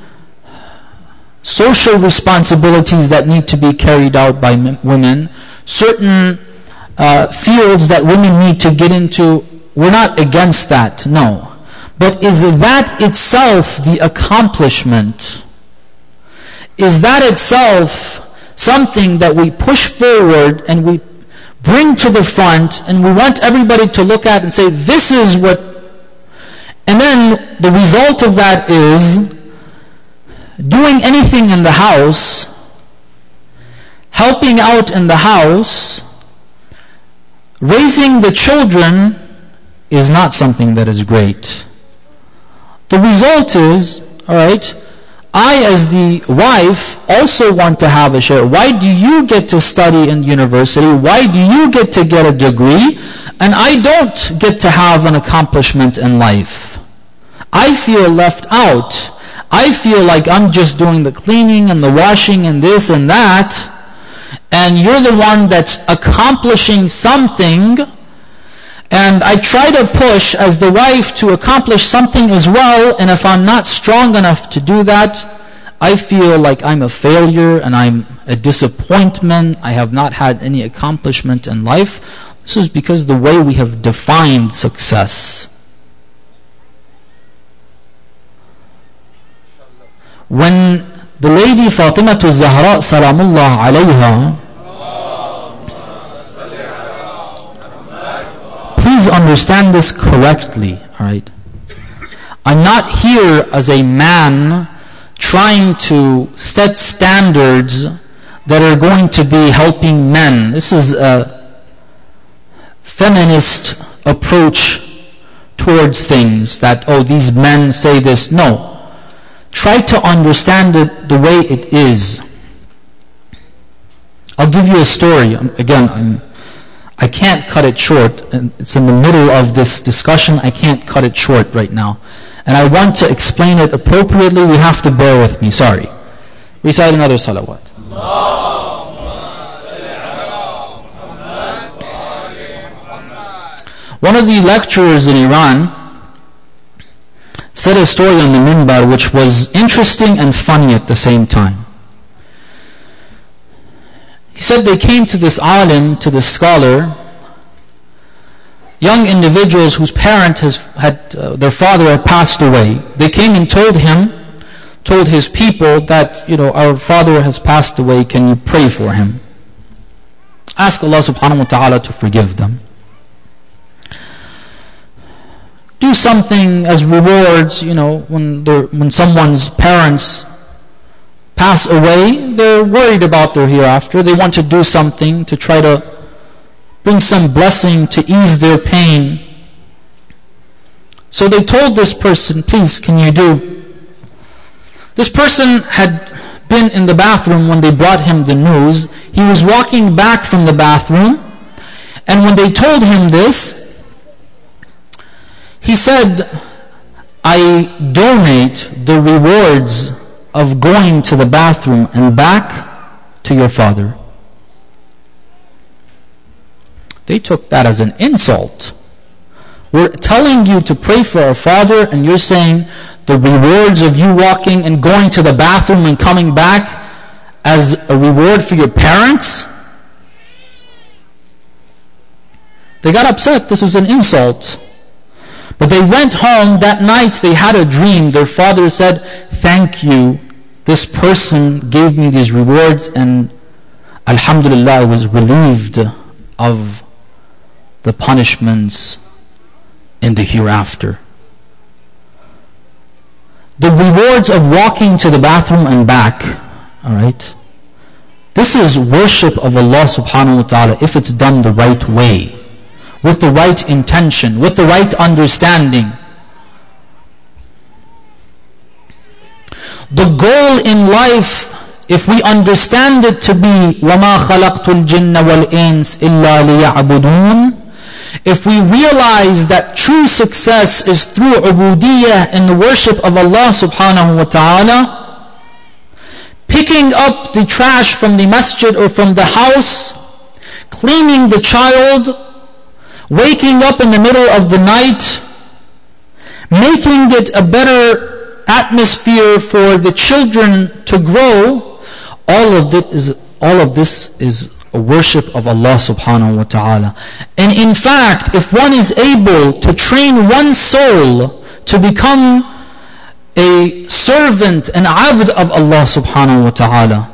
social responsibilities that need to be carried out by women, certain fields that women need to get into. We're not against that, no. But is that itself the accomplishment? Is that itself something that we push forward and we bring to the front and we want everybody to look at and say, this is what, and then the result of that is doing anything in the house, helping out in the house, raising the children is not something that is great. The result is, all right, I as the wife also want to have a share. Why do you get to study in university? Why do you get to get a degree and I don't get to have an accomplishment in life? I feel left out. I feel like I'm just doing the cleaning and the washing and this and that, and you're the one that's accomplishing something, and I try to push as the wife to accomplish something as well, and if I'm not strong enough to do that, I feel like I'm a failure and I'm a disappointment. I have not had any accomplishment in life. This is because the way we have defined success. When the lady Fatima Zahra Salamullah alayha, please understand this correctly, alright? I'm not here as a man trying to set standards that are going to be helping men. This is a feminist approach towards things that, oh, these men say this. No. Try to understand it the way it is. I'll give you a story. Again, I can't cut it short. It's in the middle of this discussion. I can't cut it short right now. And I want to explain it appropriately. You have to bear with me. Sorry. Recite another salawat. One of the lecturers in Iran said a story on the minbar which was interesting and funny at the same time. He said they came to this alim, to this scholar, young individuals whose parent their father had passed away. They came and told his people that, our father has passed away, can you pray for him? Ask Allah subhanahu wa ta'ala to forgive them. Do something as rewards, when someone's parents pass away, they're worried about their hereafter. They want to do something to try to bring some blessing to ease their pain. So they told this person, please, can you do? This person had been in the bathroom when they brought him the news. He was walking back from the bathroom, and when they told him this, he said, I donate the rewards of going to the bathroom and back to your father. They took that as an insult. We're telling you to pray for our father, and you're saying the rewards of you walking and going to the bathroom and coming back as a reward for your parents? They got upset. This is an insult. But they went home that night. They had a dream. Their father said, thank you. This person gave me these rewards, and alhamdulillah, I was relieved of the punishments in the hereafter. The rewards of walking to the bathroom and back, alright? This is worship of Allah subhanahu wa ta'ala if it's done the right way, with the right intention, with the right understanding. The goal in life, if we understand it to be وَمَا خَلَقْتُ الْجِنَّ وَالْإِنسِ إِلَّا لِيَعْبُدُونَ, if we realize that true success is through ubudiyyah in the worship of Allah subhanahu wa ta'ala, picking up the trash from the masjid or from the house, cleaning the child, waking up in the middle of the night, making it a better atmosphere for the children to grow, all of this is a worship of Allah subhanahu wa ta'ala. And in fact, if one is able to train one soul to become a servant, an abd of Allah subhanahu wa ta'ala,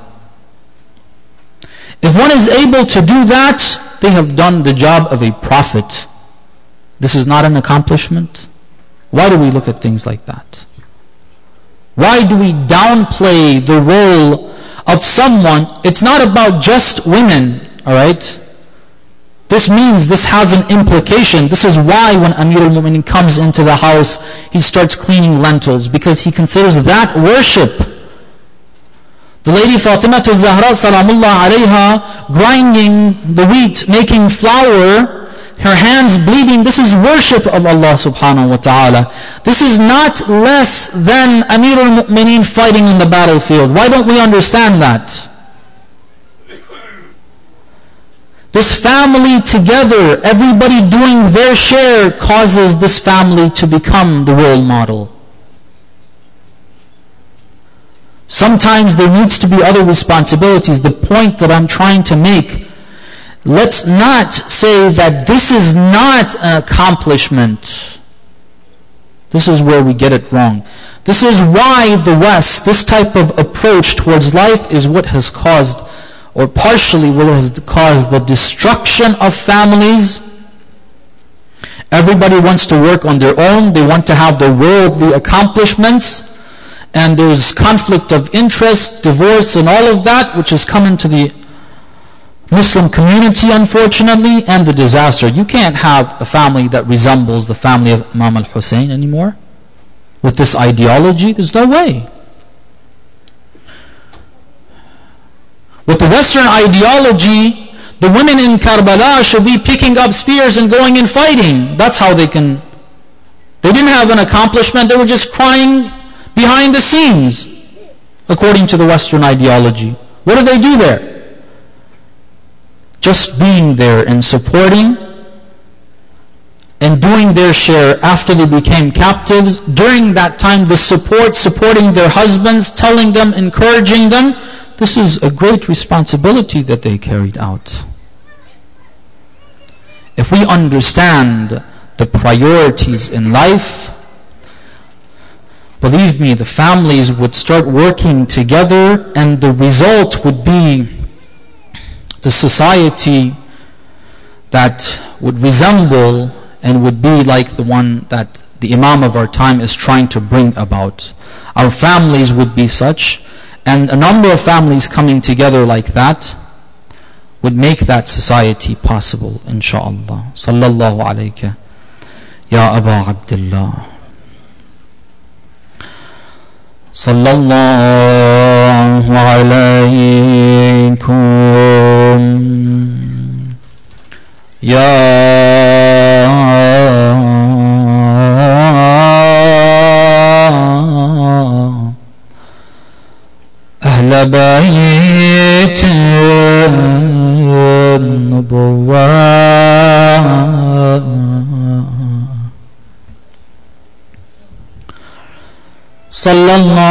if one is able to do that, they have done the job of a prophet. This is not an accomplishment. Why do we look at things like that? Why do we downplay the role of someone? It's not about just women, alright? This means, this has an implication. This is why when Amir al-Mu'minin comes into the house, he starts cleaning lentils, because he considers that worship. The lady Fatima Zahra salamullah alayha, grinding the wheat, making flour, her hands bleeding, this is worship of Allah subhanahu wa ta'ala. This is not less than Amir al-Mu'minin fighting in the battlefield. Why don't we understand that? This family together, everybody doing their share, causes this family to become the role model. Sometimes there needs to be other responsibilities. The point that I'm trying to make, let's not say that this is not an accomplishment. This is where we get it wrong. This is why the West, this type of approach towards life is what has caused, or partially what has caused, the destruction of families. Everybody wants to work on their own. They want to have their worldly accomplishments. And there's conflict of interest, divorce, and all of that, which has come into the Muslim community, unfortunately, and the disaster. You can't have a family that resembles the family of Imam al-Hussein anymore. With this ideology, there's no way. With the Western ideology, the women in Karbala should be picking up spears and going and fighting. That's how they can. They didn't have an accomplishment, they were just crying behind the scenes, according to the Western ideology. What do they do there? Just being there and supporting and doing their share after they became captives. During that time, the supporting their husbands, telling them, encouraging them. This is a great responsibility that they carried out. If we understand the priorities in life, believe me, the families would start working together, and the result would be the society that would resemble and would be like the one that the Imam of our time is trying to bring about. Our families would be such, and a number of families coming together like that would make that society possible, inshaAllah. Sallallahu alayka, Ya Aba Abdullah. Sallallahu alaykum, Ya Ahl Bayt Nubuwwah. Sallallahu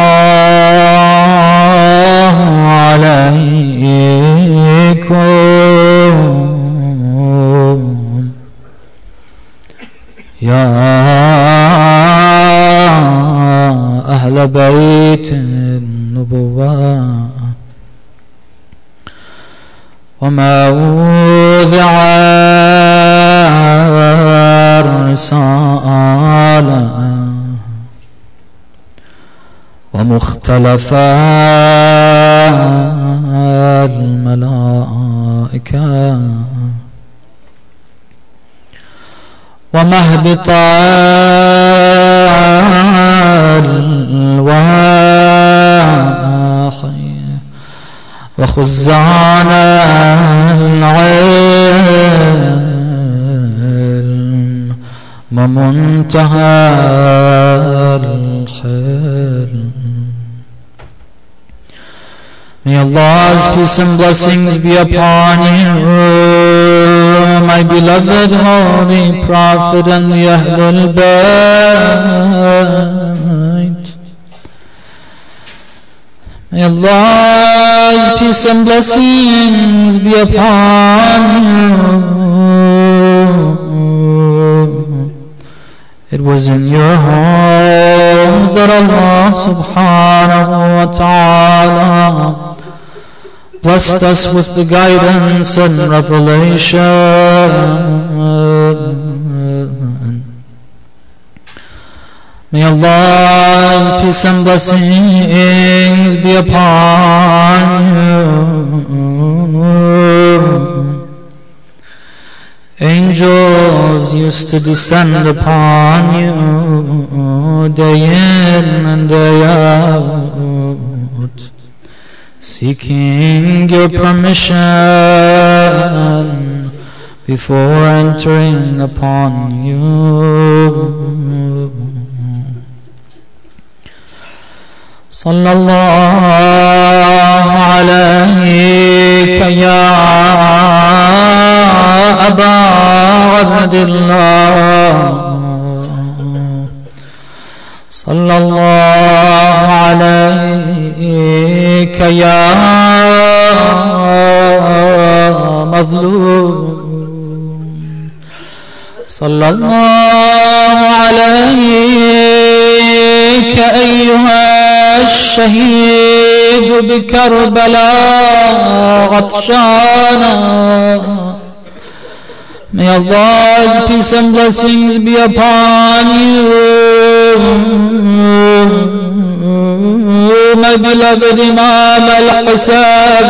alaykum, Ya Ahl Bayt Nubuwwah. وما وضع الرسالة ومختلف الملائكة ومهبط الوحي وخزان العلم ومنتهى الحلم. May Allah's peace and blessings be upon you, my beloved Holy Prophet and the Ahlul Bayt. May Allah's peace and blessings be upon you. It was in your homes that Allah subhanahu wa ta'ala blessed us with the guidance and revelation. May Allah's peace and blessings be upon you. Angels used to descend upon you day in and day out, seeking your permission before entering upon you. Sallallahu alayka ya Aba Abdillah. Sallallahu alayka ya Mazlum. Sallallahu alayka ayyuha الشهيد بكربلاء غطشانا. May Allah's peace and blessings be upon you, my beloved Imam al-Hussein,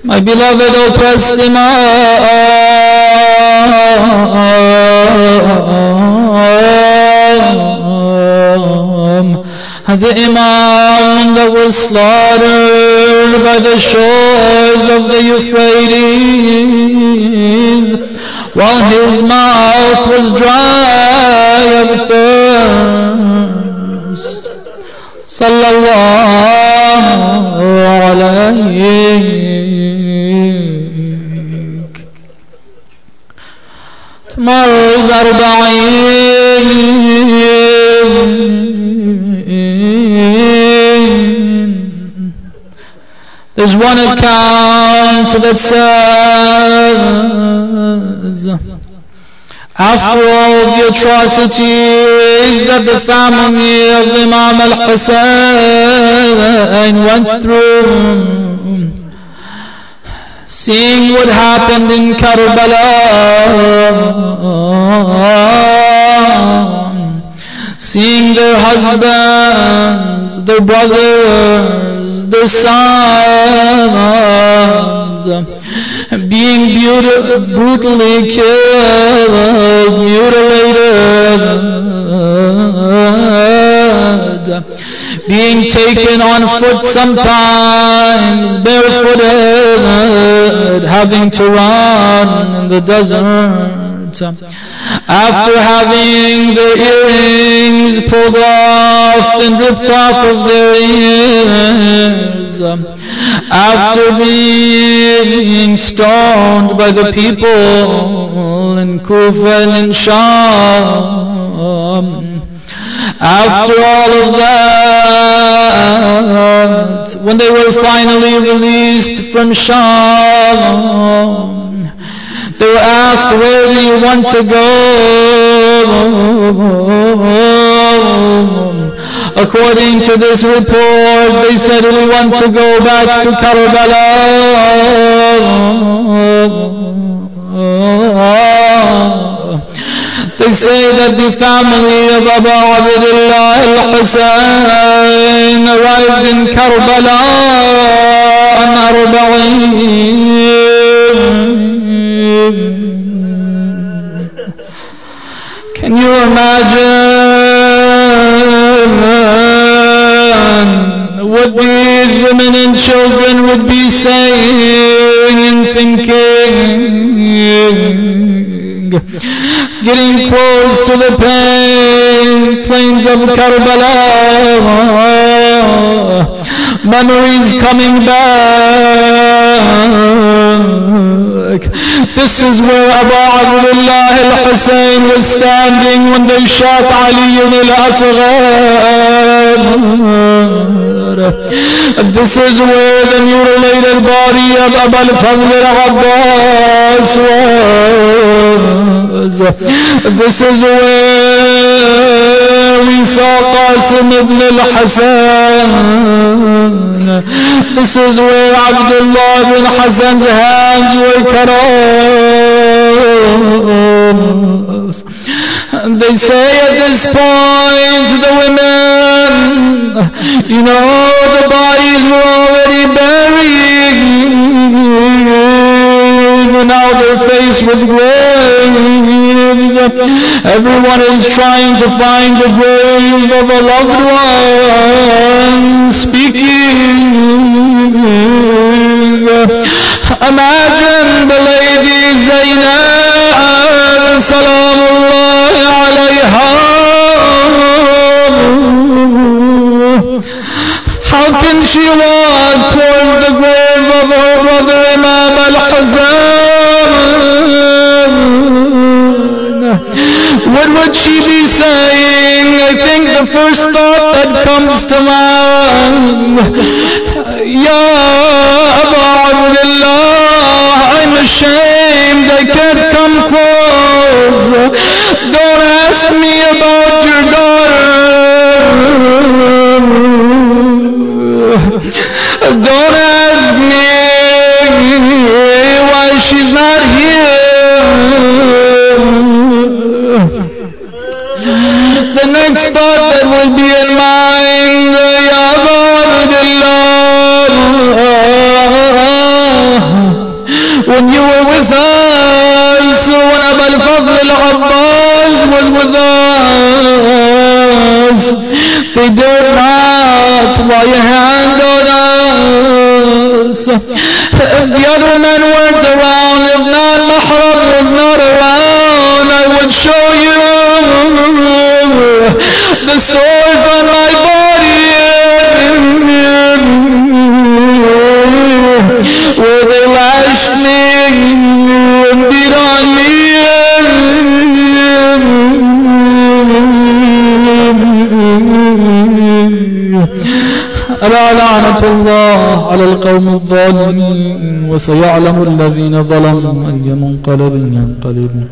my beloved oppressed Imam, the Imam that was slaughtered by the shores of the Euphrates, while his mouth was dry of thirst. Sallallahu alayhi. Tomorrow is Arba'een. There's one account that says, after all of the atrocities that the family of Imam al-Hussein went through, seeing what happened in Karbala, seeing their husbands, their brothers, their sons being brutally killed, mutilated, being taken on foot sometimes, barefooted, having to run in the desert, after having their earrings pulled off and ripped off of their ears, after being stoned by the people in Kufa and in Sham, after all of that, when they were finally released from Sham, they were asked, where do you want to go? According to this report, they said, we want to go back to Karbala. They say that the family of Abu Abdullah al-Hussein arrived in Karbala on Arba'een. Can you imagine what these women and children would be saying and thinking, getting close to the plains of Karbala, memories coming back. This is where Abu Abdullah al-Hussein was standing when they shot Ali al-Asghar. This is where the mutilated body of Abu al-Fadl al-Abbas was. This is where we saw Qasim ibn al-Hasan. This is where Abdullah ibn Hasan's hands were cut off. They say at this point, the women, you know, the bodies were already buried, and now they're faced with graves. Everyone is trying to find the grave of a loved one, speaking. Imagine the lady Zainab, Salamullah alayha. How can she walk toward the grave of her brother Imam al-Hasan? What would she be saying? I think the first thought that comes to mind, Ya Abu Abdullah, I'm ashamed, I can't come close. Don't ask me about your daughter. Don't ask me why she's not here. The next thought that will be in mind, Ya Abu Abdullah, when you were with us, when Abu al-Fadl al-Abbas was with us, they dared not lay a hand on us. If the other men weren't around, if non-mahram was not around, I would show you the sores on my body where they lashed me and beat on me. ألا لعنة الله على القوم الظالمين وسيعلم الذين ظلموا أي منقلب ينقلبون.